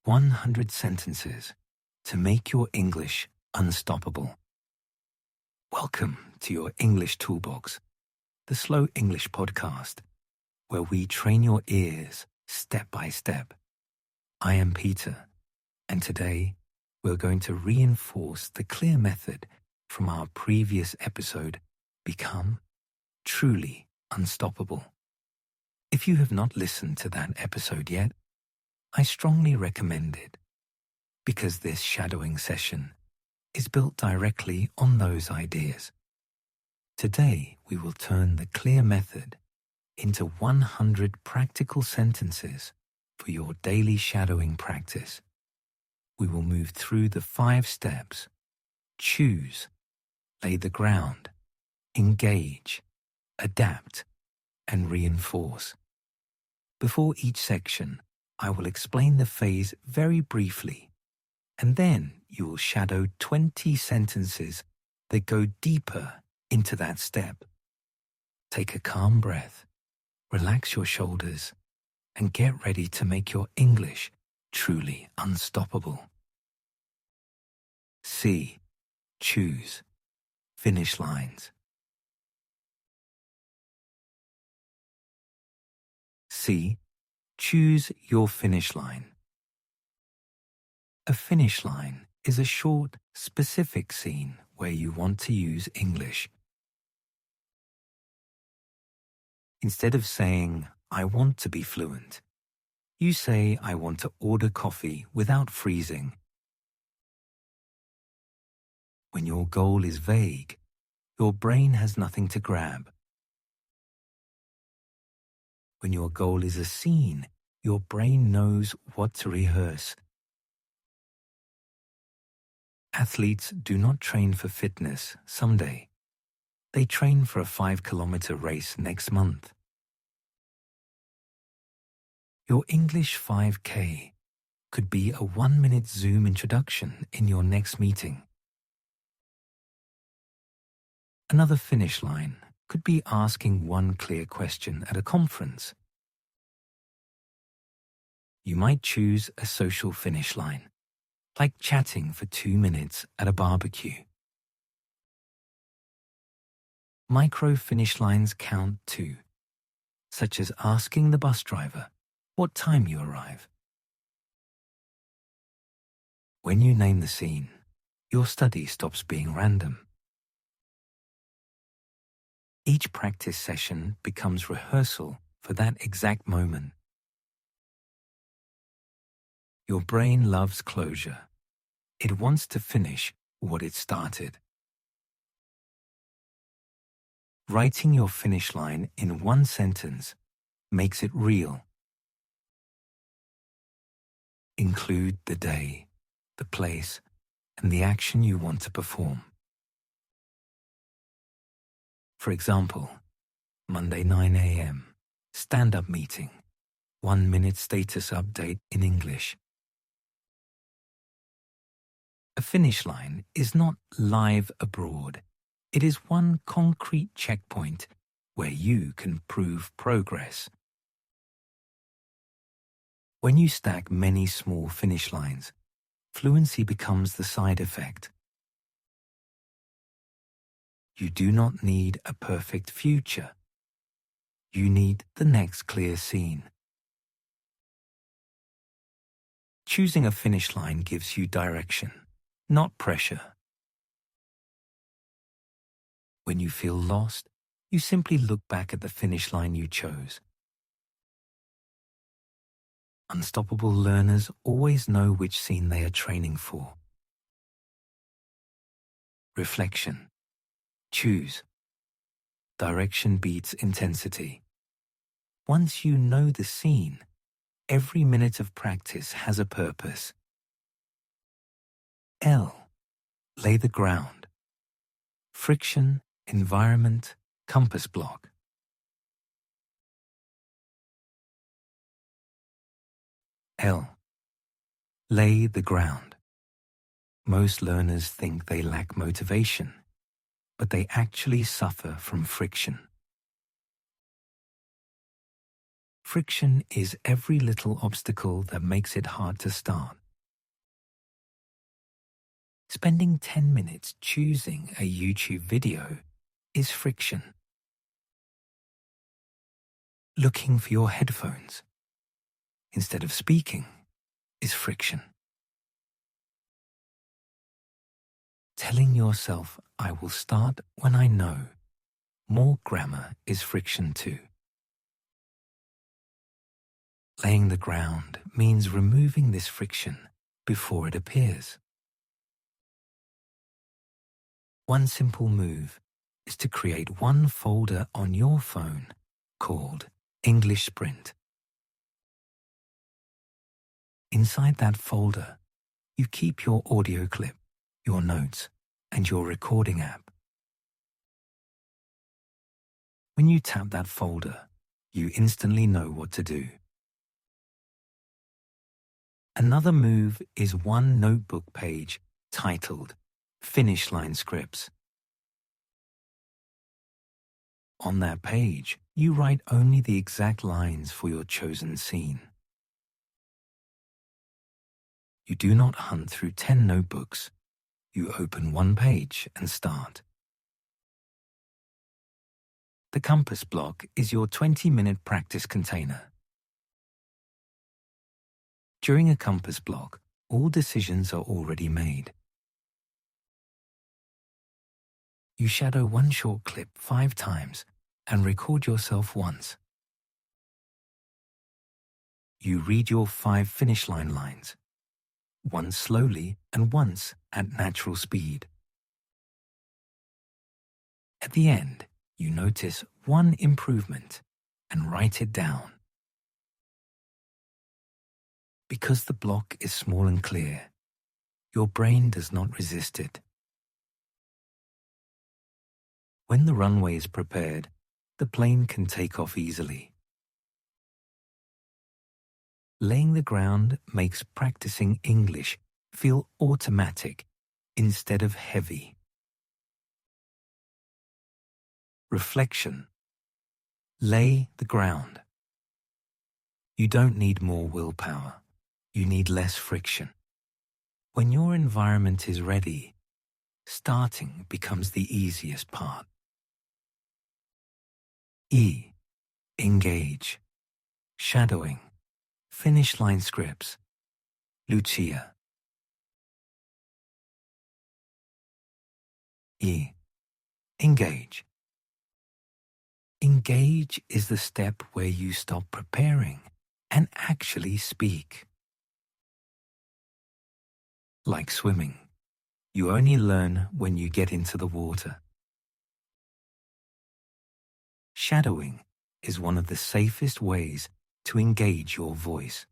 100 sentences to make your English unstoppable. Welcome to your English Toolbox, the Slow English podcast, where we train your ears step by step. I am Peter, and today we're going to reinforce the clear method from our previous episode, Become Truly Unstoppable. If you have not listened to that episode yet, I strongly recommend it, because this shadowing session is built directly on those ideas. Today, we will turn the clear method into 100 practical sentences for your daily shadowing practice. We will move through the 5 steps: choose, lay the ground, engage, adapt, and reinforce. Before each section, I will explain the phase very briefly, and then you will shadow 20 sentences that go deeper into that step. Take a calm breath, relax your shoulders, and get ready to make your English truly unstoppable. C. Choose. Finish lines. C. Choose your finish line. A finish line is a short, specific scene where you want to use English. Instead of saying, "I want to be fluent," you say, "I want to order coffee without freezing." When your goal is vague, your brain has nothing to grab. When your goal is a scene, your brain knows what to rehearse. Athletes do not train for fitness someday. They train for a 5-kilometer race next month. Your English 5K could be a 1-minute Zoom introduction in your next meeting. Another finish line could be asking one clear question at a conference. You might choose a social finish line, like chatting for 2 minutes at a barbecue. Micro finish lines count too, such as asking the bus driver what time you arrive. When you name the scene, your study stops being random. Each practice session becomes rehearsal for that exact moment. Your brain loves closure. It wants to finish what it started. Writing your finish line in 1 sentence makes it real. Include the day, the place, and the action you want to perform. For example, Monday 9 a.m., stand-up meeting, 1-minute status update in English. A finish line is not live abroad. It is one concrete checkpoint where you can prove progress. When you stack many small finish lines, fluency becomes the side effect. You do not need a perfect future. You need the next clear scene. Choosing a finish line gives you direction, not pressure. When you feel lost, you simply look back at the finish line you chose. Unstoppable learners always know which scene they are training for. Reflection. Choose. Direction beats intensity. Once you know the scene, every minute of practice has a purpose. L. Lay the ground. Friction, environment, compass block. L. Lay the ground. Most learners think they lack motivation, but they actually suffer from friction. Friction is every little obstacle that makes it hard to start. Spending 10 minutes choosing a YouTube video is friction. Looking for your headphones instead of speaking is friction. Telling yourself, I will start when I know more grammar is friction too. Laying the ground means removing this friction before it appears. One simple move is to create one folder on your phone called English Sprint. Inside that folder, you keep your audio clip, your notes, and your recording app. When you tap that folder, you instantly know what to do. Another move is one notebook page titled Finish Line Scripts. On that page, you write only the exact lines for your chosen scene. You do not hunt through 10 notebooks. You open one page and start. The compass block is your 20-minute practice container. During a compass block, all decisions are already made. You shadow one short clip 5 times and record yourself once. You read your 5 finish line lines, once slowly and once at natural speed. At the end, you notice one improvement and write it down. Because the block is small and clear, your brain does not resist it. When the runway is prepared, the plane can take off easily. Laying the ground makes practicing English feel automatic instead of heavy. Reflection. Lay the ground. You don't need more willpower. You need less friction. When your environment is ready, starting becomes the easiest part. E. Engage. Shadowing. Finish line scripts. Lucia. E. Engage. Engage is the step where you stop preparing and actually speak. Like swimming, you only learn when you get into the water. Shadowing is one of the safest ways to engage your voice.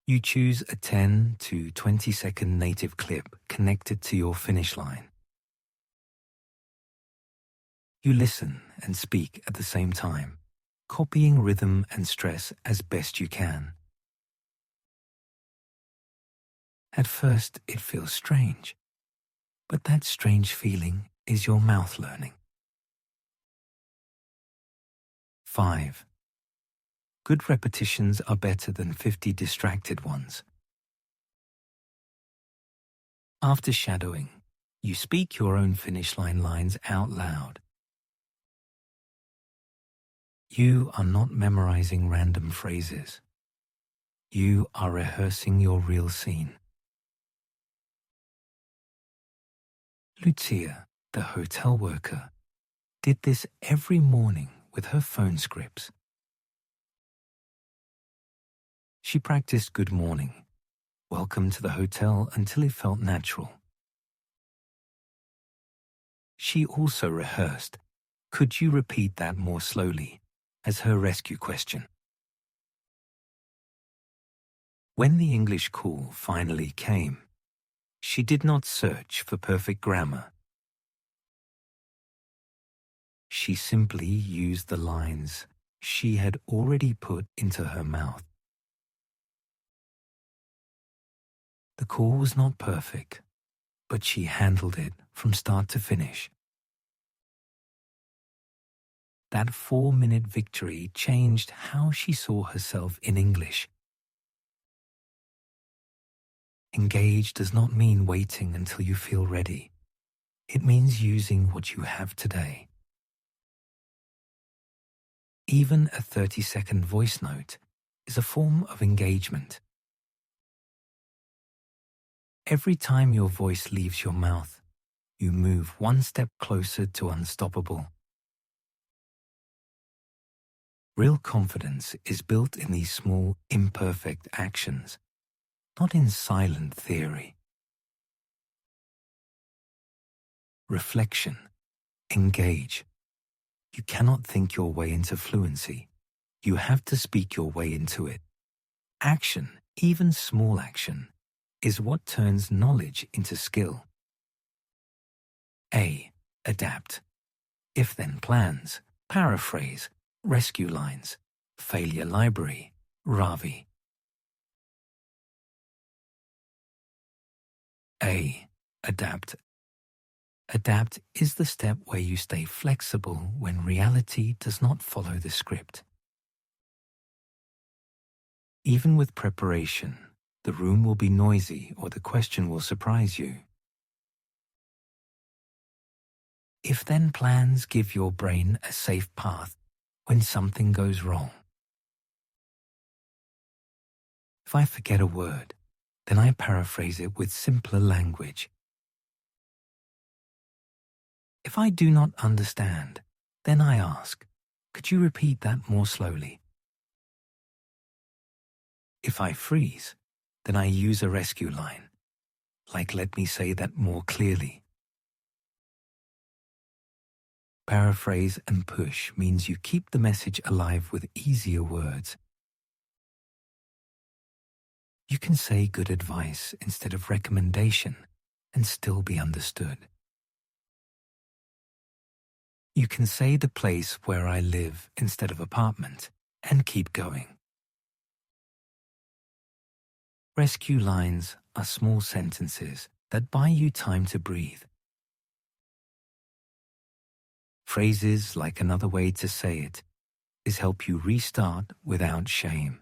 You choose a 10 to 20-second native clip connected to your finish line. You listen and speak at the same time, copying rhythm and stress as best you can. At first, it feels strange, but that strange feeling is your mouth learning. 5. Good repetitions are better than 50 distracted ones. After shadowing, you speak your own finish line lines out loud. You are not memorizing random phrases. You are rehearsing your real scene. Lucia, the hotel worker, did this every morning with her phone scripts. She practiced good morning, welcome to the hotel until it felt natural. She also rehearsed, could you repeat that more slowly, as her rescue question. When the English call finally came, she did not search for perfect grammar. She simply used the lines she had already put into her mouth. The call was not perfect, but she handled it from start to finish. that 4-minute victory changed how she saw herself in English. Engage does not mean waiting until you feel ready. It means using what you have today. Even a 30-second voice note is a form of engagement. Every time your voice leaves your mouth, you move one step closer to unstoppable. Real confidence is built in these small, imperfect actions, not in silent theory. Reflection. Engage. You cannot think your way into fluency. You have to speak your way into it. Action, even small action, is what turns knowledge into skill. A. Adapt. If-then plans, paraphrase, rescue lines, failure library, Ravi. A. Adapt. Adapt is the step where you stay flexible when reality does not follow the script. Even with preparation, the room will be noisy or the question will surprise you. If-then plans give your brain a safe path when something goes wrong. If I forget a word, then I paraphrase it with simpler language. If I do not understand, then I ask, could you repeat that more slowly? If I freeze, then I use a rescue line, like let me say that more clearly. Paraphrase and push means you keep the message alive with easier words. You can say good advice instead of recommendation and still be understood. You can say the place where I live instead of apartment and keep going. Rescue lines are small sentences that buy you time to breathe. Phrases like another way to say it is help you restart without shame.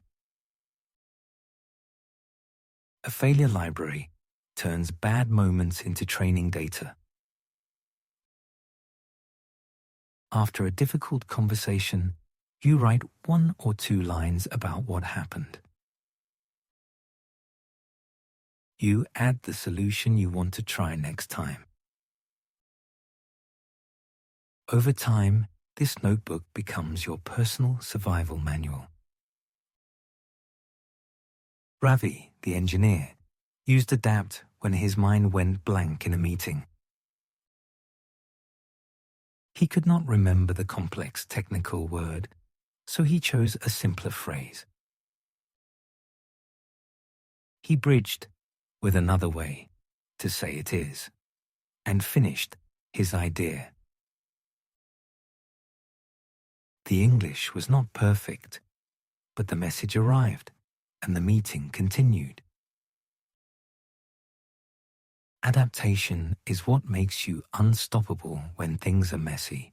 A failure library turns bad moments into training data. After a difficult conversation, you write 1 or 2 lines about what happened. You add the solution you want to try next time. Over time, this notebook becomes your personal survival manual. Ravi, the engineer, used Adapt when his mind went blank in a meeting. He could not remember the complex technical word, so he chose a simpler phrase. He bridged with another way to say it is, and finished his idea. The English was not perfect, but the message arrived, and the meeting continued. Adaptation is what makes you unstoppable when things are messy,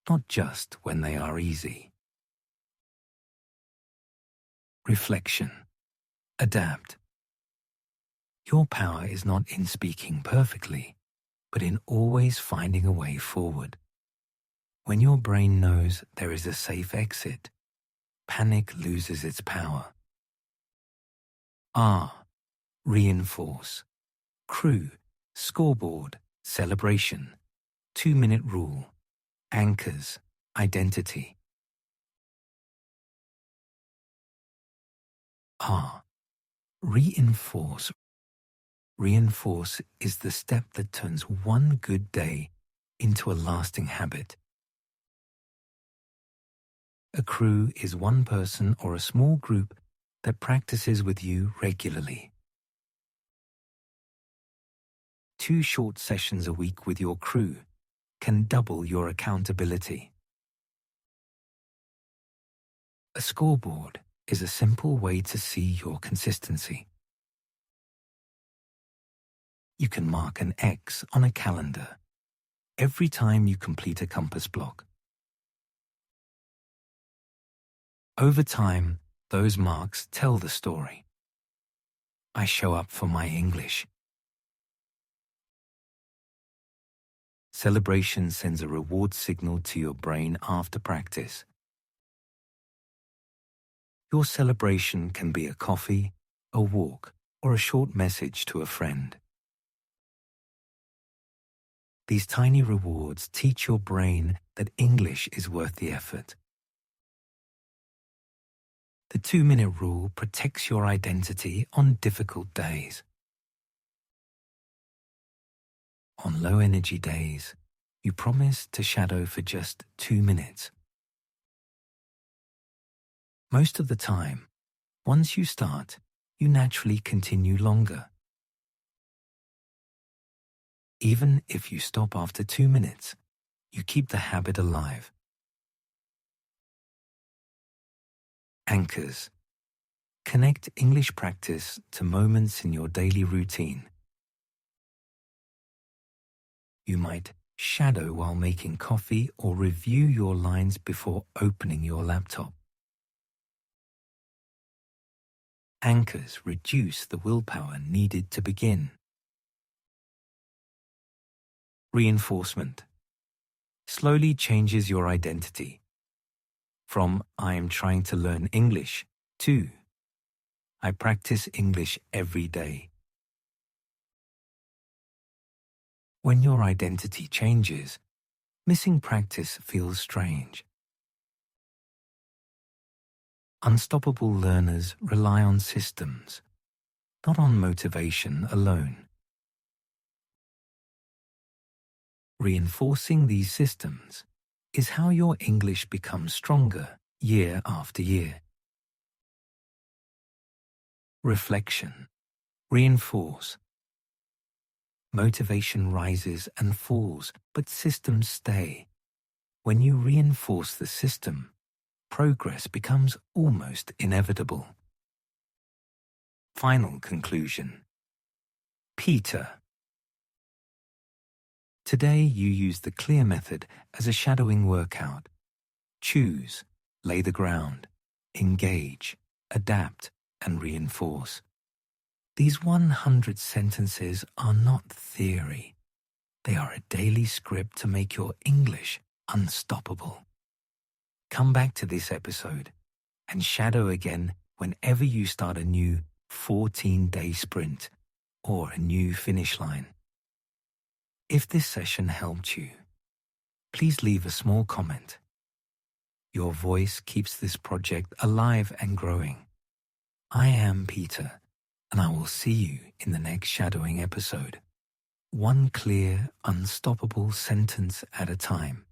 not just when they are easy. Reflection. Adapt. Your power is not in speaking perfectly, but in always finding a way forward. When your brain knows there is a safe exit, panic loses its power. R. Reinforce. Crew, scoreboard, celebration, 2-minute rule, anchors, identity. R. Reinforce. Reinforce is the step that turns one good day into a lasting habit. A crew is one person or a small group that practices with you regularly. 2 short sessions a week with your crew can double your accountability. A scoreboard is a simple way to see your consistency. You can mark an X on a calendar every time you complete a compass block. Over time, those marks tell the story. I show up for my English. Celebration sends a reward signal to your brain after practice. Your celebration can be a coffee, a walk, or a short message to a friend. These tiny rewards teach your brain that English is worth the effort. The 2-minute rule protects your identity on difficult days. On low-energy days, you promise to shadow for just 2 minutes. Most of the time, once you start, you naturally continue longer. Even if you stop after 2 minutes, you keep the habit alive. Anchors. Connect English practice to moments in your daily routine. You might shadow while making coffee or review your lines before opening your laptop. Anchors reduce the willpower needed to begin. Reinforcement slowly changes your identity from I am trying to learn English to I practice English every day. When your identity changes, missing practice feels strange. Unstoppable learners rely on systems, not on motivation alone. Reinforcing these systems is how your English becomes stronger year after year. Reflection. Reinforce. Motivation rises and falls, but systems stay. When you reinforce the system, progress becomes almost inevitable. Final conclusion. Peter. Today you use the clear method as a shadowing workout. Choose, lay the ground, engage, adapt, and reinforce. These 100 sentences are not theory. They are a daily script to make your English unstoppable. Come back to this episode and shadow again whenever you start a new 14-day sprint or a new finish line. If this session helped you, please leave a small comment. Your voice keeps this project alive and growing. I am Peter, and I will see you in the next shadowing episode. One clear, unstoppable sentence at a time.